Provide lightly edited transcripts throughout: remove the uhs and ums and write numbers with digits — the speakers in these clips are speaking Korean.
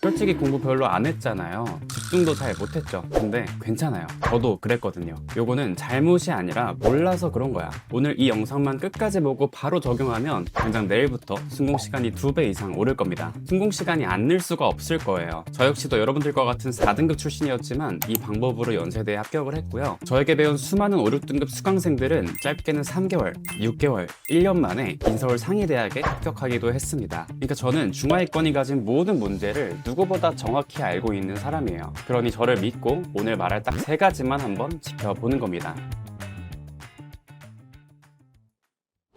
솔직히 공부 별로 안 했잖아요. 집중도 잘 못했죠. 근데 괜찮아요. 저도 그랬거든요. 요거는 잘못이 아니라 몰라서 그런 거야. 오늘 이 영상만 끝까지 보고 바로 적용하면 당장 내일부터 순공 시간이 2배 이상 오를 겁니다. 순공 시간이 안 늘 수가 없을 거예요. 저 역시도 여러분들과 같은 4등급 출신이었지만 이 방법으로 연세대에 합격을 했고요. 저에게 배운 수많은 5, 6등급 수강생들은 짧게는 3개월, 6개월, 1년 만에 인서울 상위대학에 합격하기도 했습니다. 그러니까 저는 중하위권이 가진 모든 문제를 누구보다 정확히 알고 있는 사람이에요. 그러니 저를 믿고 오늘 말할 딱 3가지만 한번 지켜보는 겁니다.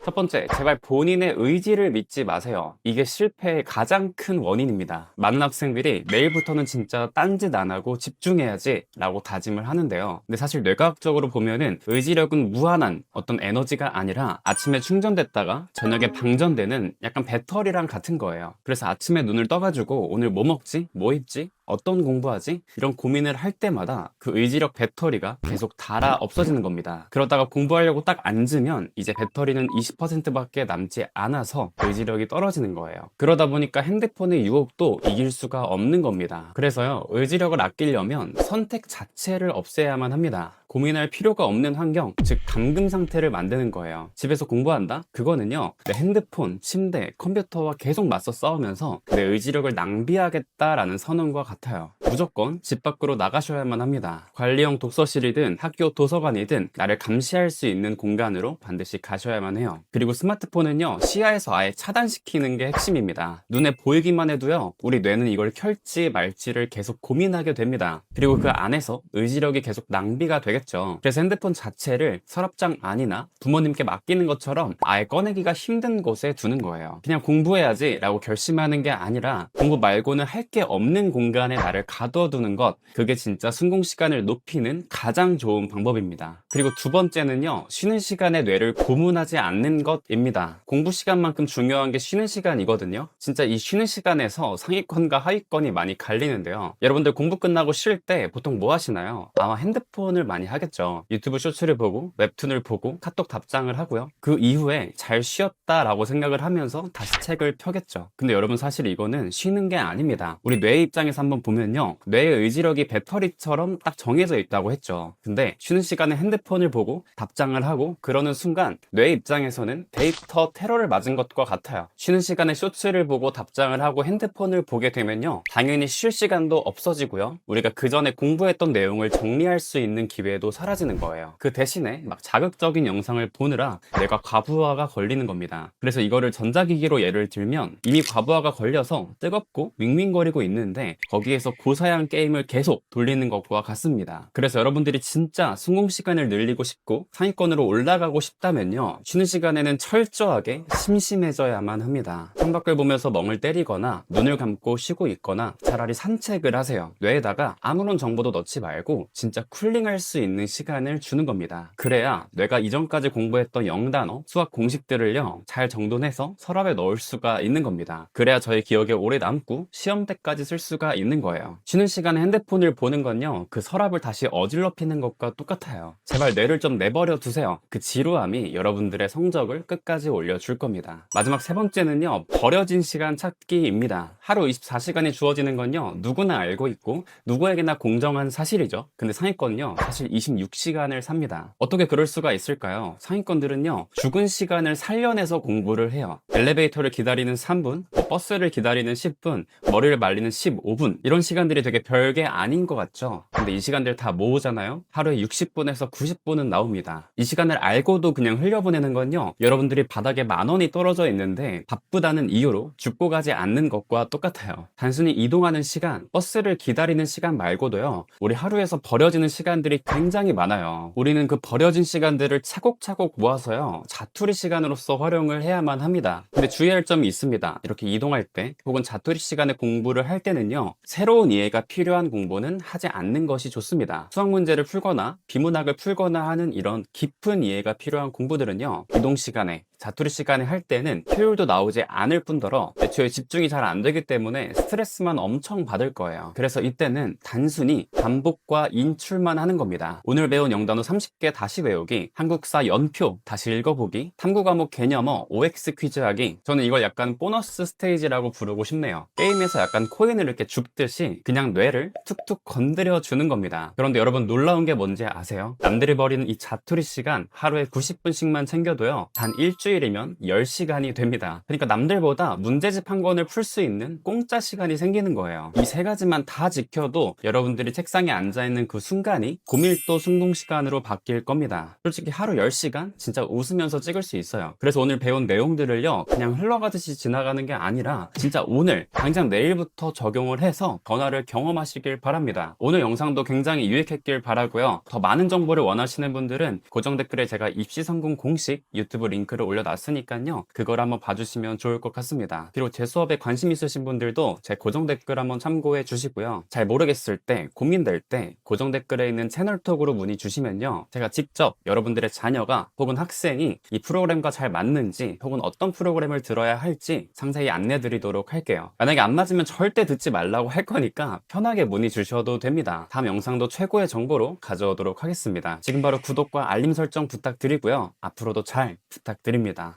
첫 번째, 제발 본인의 의지를 믿지 마세요. 이게 실패의 가장 큰 원인입니다. 많은 학생들이 내일부터는 진짜 딴짓 안 하고 집중해야지 라고 다짐을 하는데요. 근데 사실 뇌과학적으로 보면은 의지력은 무한한 어떤 에너지가 아니라 아침에 충전됐다가 저녁에 방전되는 약간 배터리랑 같은 거예요. 그래서 아침에 눈을 떠가지고 오늘 뭐 먹지? 뭐 입지? 어떤 공부하지? 이런 고민을 할 때마다 그 의지력 배터리가 계속 닳아 없어지는 겁니다. 그러다가 공부하려고 딱 앉으면 이제 배터리는 20%밖에 남지 않아서 의지력이 떨어지는 거예요. 그러다 보니까 핸드폰의 유혹도 이길 수가 없는 겁니다. 그래서요, 의지력을 아끼려면 선택 자체를 없애야만 합니다. 고민할 필요가 없는 환경, 즉 감금 상태를 만드는 거예요. 집에서 공부한다? 그거는요, 내 핸드폰, 침대, 컴퓨터와 계속 맞서 싸우면서 내 의지력을 낭비하겠다라는 선언과 같아요. 무조건 집 밖으로 나가셔야만 합니다. 관리형 독서실이든 학교 도서관이든 나를 감시할 수 있는 공간으로 반드시 가셔야만 해요. 그리고 스마트폰은요, 시야에서 아예 차단시키는 게 핵심입니다. 눈에 보이기만 해도요, 우리 뇌는 이걸 켤지 말지를 계속 고민하게 됩니다. 그리고 그 안에서 의지력이 계속 낭비가 되겠죠. 그래서 핸드폰 자체를 서랍장 안이나 부모님께 맡기는 것처럼 아예 꺼내기가 힘든 곳에 두는 거예요. 그냥 공부해야지 라고 결심하는 게 아니라 공부 말고는 할 게 없는 공간에 나를 가둬두는 것, 그게 진짜 순공 시간을 높이는 가장 좋은 방법입니다. 그리고 두 번째는요, 쉬는 시간에 뇌를 고문하지 않는 것입니다. 공부 시간만큼 중요한 게 쉬는 시간이거든요. 진짜 이 쉬는 시간에서 상위권과 하위권이 많이 갈리는데요. 여러분들 공부 끝나고 쉴 때 보통 뭐 하시나요? 아마 핸드폰을 많이 하겠죠. 유튜브 쇼츠를 보고 웹툰을 보고 카톡 답장을 하고요. 그 이후에 잘 쉬었다라고 생각을 하면서 다시 책을 펴겠죠. 근데 여러분, 사실 이거는 쉬는 게 아닙니다. 우리 뇌의 입장에서 한번 보면요, 뇌의 의지력이 배터리처럼 딱 정해져 있다고 했죠. 근데 쉬는 시간에 핸드폰을 보고 답장을 하고 그러는 순간 뇌의 입장에서는 데이터 테러를 맞은 것과 같아요. 쉬는 시간에 쇼츠를 보고 답장을 하고 핸드폰을 보게 되면요, 당연히 쉴 시간도 없어지고요, 우리가 그 전에 공부했던 내용을 정리할 수 있는 기회도 사라지는 거예요. 그 대신에 막 자극적인 영상을 보느라 뇌가 과부하가 걸리는 겁니다. 그래서 이거를 전자기기로 예를 들면 이미 과부하가 걸려서 뜨겁고 윙윙거리고 있는데 거기에서 고사양 게임을 계속 돌리는 것과 같습니다. 그래서 여러분들이 진짜 순공 시간을 늘리고 싶고 상위권으로 올라가고 싶다면요, 쉬는 시간에는 철저하게 심심해져야만 합니다. 창밖을 보면서 멍을 때리거나 눈을 감고 쉬고 있거나 차라리 산책을 하세요. 뇌에다가 아무런 정보도 넣지 말고 진짜 쿨링할 수 있는 시간을 주는 겁니다. 그래야 뇌가 이전까지 공부했던 영단어, 수학 공식들을요, 잘 정돈해서 서랍에 넣을 수가 있는 겁니다. 그래야 저의 기억에 오래 남고 시험 때까지 쓸 수가 있는 거예요. 쉬는 시간에 핸드폰을 보는 건요, 그 서랍을 다시 어질러피는 것과 똑같아요. 제발 뇌를 좀 내버려 두세요. 그 지루함이 여러분들의 성적을 끝까지 올려줄 겁니다. 마지막 세 번째는요, 버려진 시간 찾기입니다. 하루 24시간이 주어지는 건요, 누구나 알고 있고 누구에게나 공정한 사실이죠. 근데 상위권은요, 사실 26시간을 삽니다. 어떻게 그럴 수가 있을까요? 상위권들은요, 죽은 시간을 살려내서 공부를 해요. 엘리베이터를 기다리는 3분, 버스를 기다리는 10분, 머리를 말리는 15분, 이런 시간들이 되게 별게 아닌 것 같죠? 근데 이 시간들 다 모으잖아요? 하루에 60분에서 90분은 나옵니다. 이 시간을 알고도 그냥 흘려보내는 건요, 여러분들이 바닥에 10,000원이 떨어져 있는데 바쁘다는 이유로 죽고 가지 않는 것과 똑같아요. 단순히 이동하는 시간, 버스를 기다리는 시간 말고도요, 우리 하루에서 버려지는 시간들이 굉장히 많아요. 우리는 그 버려진 시간들을 차곡차곡 모아서요, 자투리 시간으로서 활용을 해야만 합니다. 근데 주의할 점이 있습니다. 이렇게 이동할 때 혹은 자투리 시간에 공부를 할 때는요, 새로운 이해가 필요한 공부는 하지 않는 것이 좋습니다. 수학 문제를 풀거나 비문학을 풀거나 하는 이런 깊은 이해가 필요한 공부들은요, 이동 시간에 자투리 시간에 할 때는 효율도 나오지 않을 뿐더러 애초에 집중이 잘 안 되기 때문에 스트레스만 엄청 받을 거예요. 그래서 이때는 단순히 반복과 인출만 하는 겁니다. 오늘 배운 영단어 30개 다시 외우기, 한국사 연표 다시 읽어보기, 탐구 과목 개념어 OX 퀴즈 하기. 저는 이걸 약간 보너스 스테이지라고 부르고 싶네요. 게임에서 약간 코인을 이렇게 줍듯이 그냥 뇌를 툭툭 건드려 주는 겁니다. 그런데 여러분 놀라운 게 뭔지 아세요? 남들이 버리는 이 자투리 시간 하루에 90분씩만 챙겨도요, 단 일주일이면 10시간이 됩니다. 그러니까 남들보다 문제집 한 권을 풀 수 있는 공짜 시간이 생기는 거예요. 이 세 가지만 다 지켜도 여러분들이 책상에 앉아있는 그 순간이 고밀도 순공 시간으로 바뀔 겁니다. 솔직히 하루 10시간 진짜 웃으면서 찍을 수 있어요. 그래서 오늘 배운 내용들을요, 그냥 흘러가듯이 지나가는 게 아니라 진짜 오늘 당장 내일부터 적용을 해서 변화를 경험하시길 바랍니다. 오늘 영상도 굉장히 유익했길 바라고요. 더 많은 정보를 원하시는 분들은 고정 댓글에 제가 입시성공 공식 유튜브 링크를 올려놨으니까요, 그걸 한번 봐주시면 좋을 것 같습니다. 그리고 제 수업에 관심 있으신 분들도 제 고정 댓글 한번 참고해 주시고요. 잘 모르겠을 때, 고민될 때 고정 댓글에 있는 채널톡으로 문의 주시면요, 제가 직접 여러분들의 자녀가 혹은 학생이 이 프로그램과 잘 맞는지 혹은 어떤 프로그램을 들어야 할지 상세히 안내 드리도록 할게요. 만약에 안 맞으면 절대 듣지 말라고 할 거니까 편하게 문의 주셔도 됩니다. 다음 영상도 최고의 정보로 가져오도록 하겠습니다. 지금 바로 구독과 알림 설정 부탁드리고요. 앞으로도 잘 부탁드립니다.